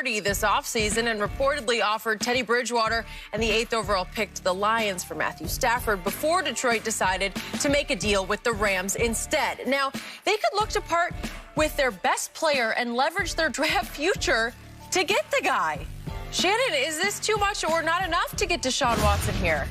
this offseason and reportedly offered Teddy Bridgewater and the 8th overall pick to the Lions for Matthew Stafford before Detroit decided to make a deal with the Rams instead. Now, they could look to part with their best player and leverage their draft future to get the guy. Shannon, is this too much or not enough to get Deshaun Watson here?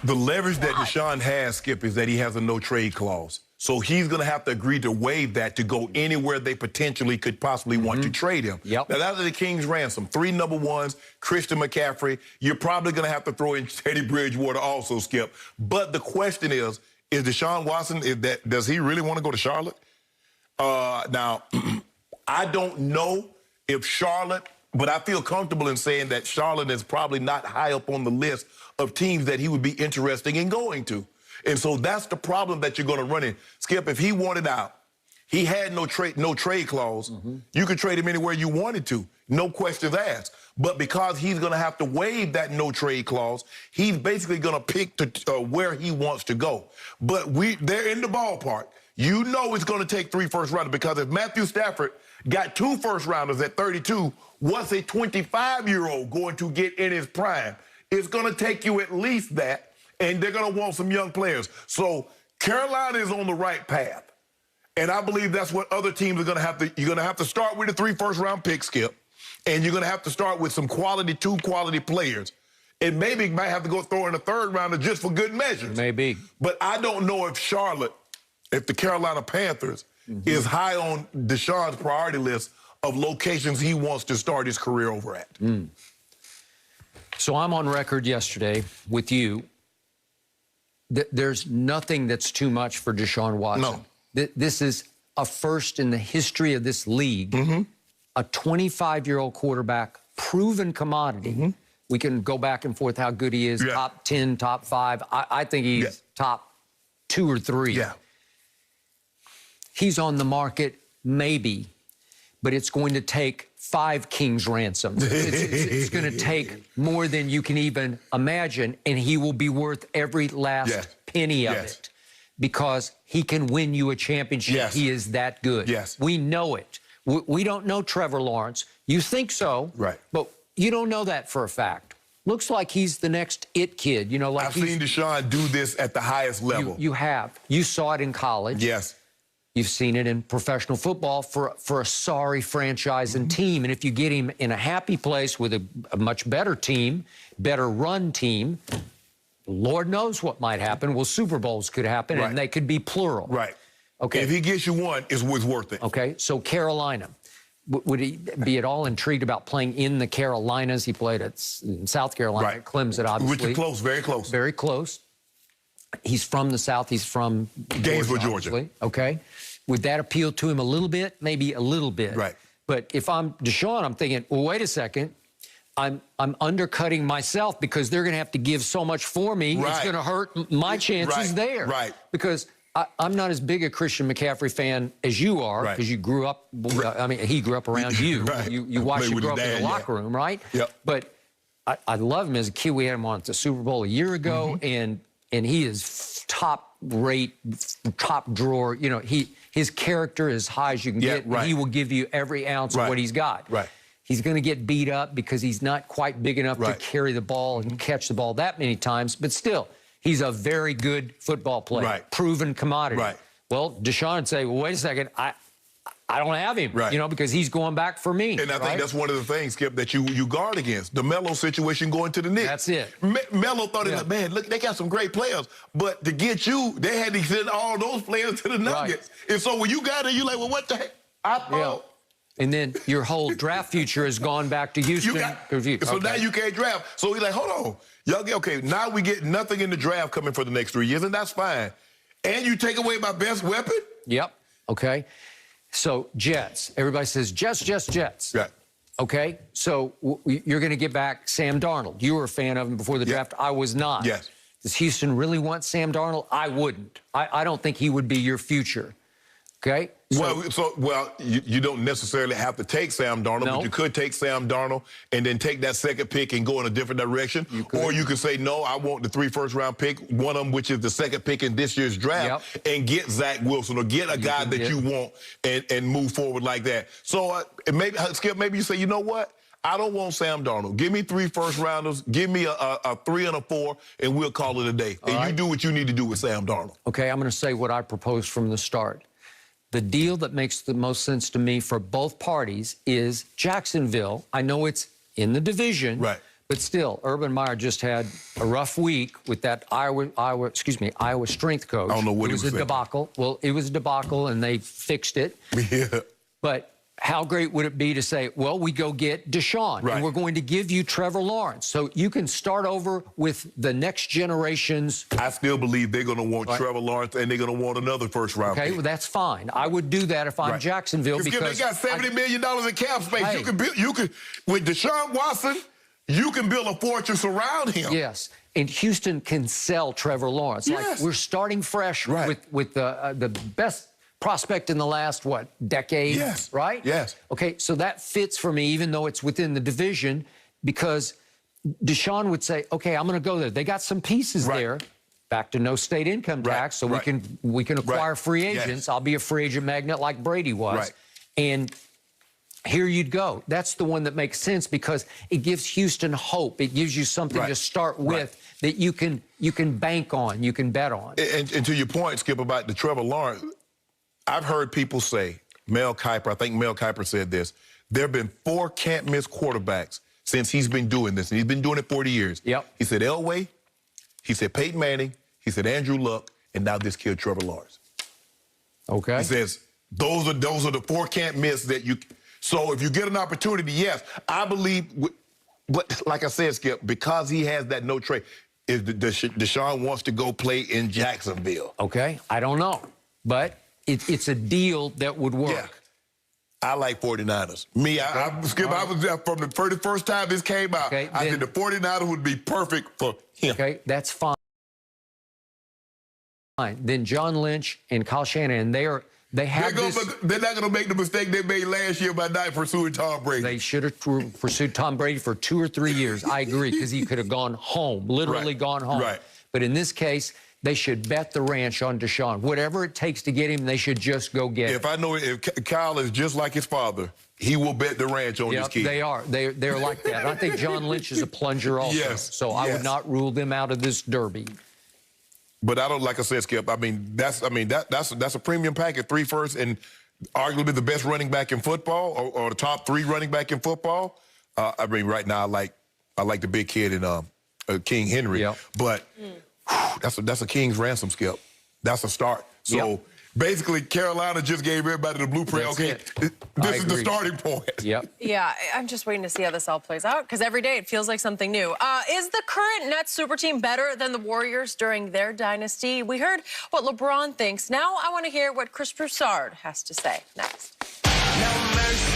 The leverage that Deshaun has, Skip, is that he has a no-trade clause. So he's going to have to agree to waive that to go anywhere they potentially could possibly want to trade him. Yep. Now, that's the King's ransom. 3 number ones, Christian McCaffery. You're probably going to have to throw in Teddy Bridgewater also, Skip. But the question is Deshaun Watson, does he really want to go to Charlotte? Now, I don't know if Charlotte, but I feel comfortable in saying that Charlotte is probably not high up on the list of teams that he would be interested in going to. And so that's the problem that you're going to run in. Skip, if he wanted out, he had no trade clause. You could trade him anywhere you wanted to, no questions asked. But because he's going to have to waive that no trade clause, he's basically going to pick where he wants to go. But they're in the ballpark. You know it's going to take 3 first-rounders because if Matthew Stafford got 2 first-rounders at 32, what's a 25-year-old going to get in his prime? It's going to take you at least that. And they're going to want some young players. So Carolina is on the right path. And I believe that's what other teams are going to have to. You're going to have to start with the 3 first-round picks, Skip. And you're going to have to start with some two quality players. And maybe you might have to go throw in a 3rd rounder just for good measures. Maybe. But I don't know if the Carolina Panthers is high on Deshaun's priority list of locations he wants to start his career over at. So I'm on record yesterday with you. There's nothing that's too much for Deshaun Watson. No. This is a first in the history of this league. A 25-year-old quarterback, proven commodity. We can go back and forth how good he is, top 10, top 5. I think he's top 2 or 3. Yeah. He's on the market, maybe, but it's going to take 5 kings ransom. It's going to take more than you can even imagine, and he will be worth every last penny of it because he can win you a championship. He is that good. We know it. We don't know Trevor Lawrence. You think so, but you don't know that for a fact. Looks like he's the next it kid. You know, like I've seen Deshaun do this at the highest level. You have. You saw it in college. You've seen it in professional football for a sorry franchise and team. And if you get him in a happy place with a much better team, better run team, Lord knows what might happen. Well, Super Bowls could happen, and they could be plural. Okay. If he gets you one, it's worth it. Okay, so Carolina. Would he be at all intrigued about playing in the Carolinas? He played in South Carolina, at Clemson, obviously. Which is close, very close. Very close. He's from the South. He's from Gainesville, Georgia. Okay. Would that appeal to him a little bit? Maybe a little bit. But if I'm Deshaun, I'm thinking, well, wait a second. I'm undercutting myself because they're going to have to give so much for me. It's going to hurt my chances there. Because I'm not as big a Christian McCaffery fan as you are because you grew up, I mean, he grew up around you. You watched him grow up in the locker room, right? But I love him as a kid. We had him on at the Super Bowl a year ago, and he is top-rate, top-drawer. You know, his character is as high as you can get. He will give you every ounce of what he's got. He's going to get beat up because he's not quite big enough to carry the ball and catch the ball that many times. But still, he's a very good football player, proven commodity. Well, Deshaun would say, well, wait a second, I don't have him, you know, because he's going back for me. And I think that's one of the things, Skip, that you guard against. The Melo situation going to the Knicks. That's it. Melo thought, man, look, they got some great players. But to get you, they had to send all those players to the Nuggets. And so when you got it, you're like, well, what the heck? I thought. And then your whole draft future has gone back to Houston. So now you can't draft. So he's like, hold on. Y'all get, okay, now we get nothing in the draft coming for the next 3 years, and that's fine. And you take away my best weapon? Okay. So, Jets. Everybody says Jets. Okay. So, you're going to get back Sam Darnold. You were a fan of him before the draft. I was not. Does Houston really want Sam Darnold? I wouldn't. I don't think he would be your future. Okay? Well, you don't necessarily have to take Sam Darnold, but you could take Sam Darnold and then take that 2nd pick and go in a different direction. Or you could say, no, I want the 3 first-round pick, one of them which is the 2nd pick in this year's draft, and get Zach Wilson or get a guy that you want and move forward like that. So maybe, Skip, maybe you say, you know what? I don't want Sam Darnold. Give me 3 first-rounders. Give me a 3 and a 4, and we'll call it a day. And you do what you need to do with Sam Darnold. Okay, I'm going to say what I proposed from the start. The deal that makes the most sense to me for both parties is Jacksonville. I know it's in the division. Right. But still, Urban Meyer just had a rough week with that Iowa strength coach. I don't know what it was a debacle. Well, it was a debacle, and they fixed it. Yeah. But how great would it be to say, well, we go get Deshaun, and we're going to give you Trevor Lawrence. So you can start over with the next generation's. I still believe they're going to want Trevor Lawrence, and they're going to want another first-round pick. Well, that's fine. I would do that if I'm Jacksonville because they got $70 million in cap space. Hey, you can with Deshaun Watson. You can build a fortress around him. Yes, and Houston can sell Trevor Lawrence. Yes. Like, we're starting fresh with the best prospect in the last, decade? Yes. Right? Yes. Okay, so that fits for me, even though it's within the division, because Deshaun would say, okay, I'm going to go there. They got some pieces there. Back to no state income tax, so we can acquire free agents. Yes. I'll be a free agent magnet like Brady was. And here you'd go. That's the one that makes sense because it gives Houston hope. It gives you something to start with that you can bank on, you can bet on. And to your point, Skip, about the Trevor Lawrence, I've heard people say, Mel Kiper, I think Mel Kiper said this, there have been 4 can't-miss quarterbacks since he's been doing this, and he's been doing it 40 years. Yep. He said Elway, he said Peyton Manning, he said Andrew Luck, and now this kid Trevor Lawrence. Okay. He says those are the 4 can't-miss that you... So if you get an opportunity, yes, I believe, but like I said, Skip, because he has that no trade, Deshaun wants to go play in Jacksonville. Okay, I don't know, but it's a deal that would work. Yeah. I like 49ers. Me, Skip, I was there from the first time this came out. I said the 49ers would be perfect for him. Okay, that's fine. Then John Lynch and Kyle Shanahan, they're not going to make the mistake they made last year by not pursuing Tom Brady. They should have pursued Tom Brady for 2 or 3 years. I agree, because he could have gone home, literally gone home. But in this case, they should bet the ranch on Deshaun. Whatever it takes to get him, they should just go get him. If Kyle is just like his father, he will bet the ranch on his kid. They are. They're like that. And I think John Lynch is a plunger also. So I would not rule them out of this derby. But I don't, like I said, Skip, that's a premium package, 3 firsts, and arguably the best running back in football, or the top 3 running back in football. Right now I like the big kid in King Henry. But that's a king's ransom, Skip. That's a start. So basically, Carolina just gave everybody the blueprint. This is the starting point. Yeah, I'm just waiting to see how this all plays out, because every day it feels like something new. Is the current Nets super team better than the Warriors during their dynasty? We heard what LeBron thinks. Now I want to hear what Chris Broussard has to say next. No mercy.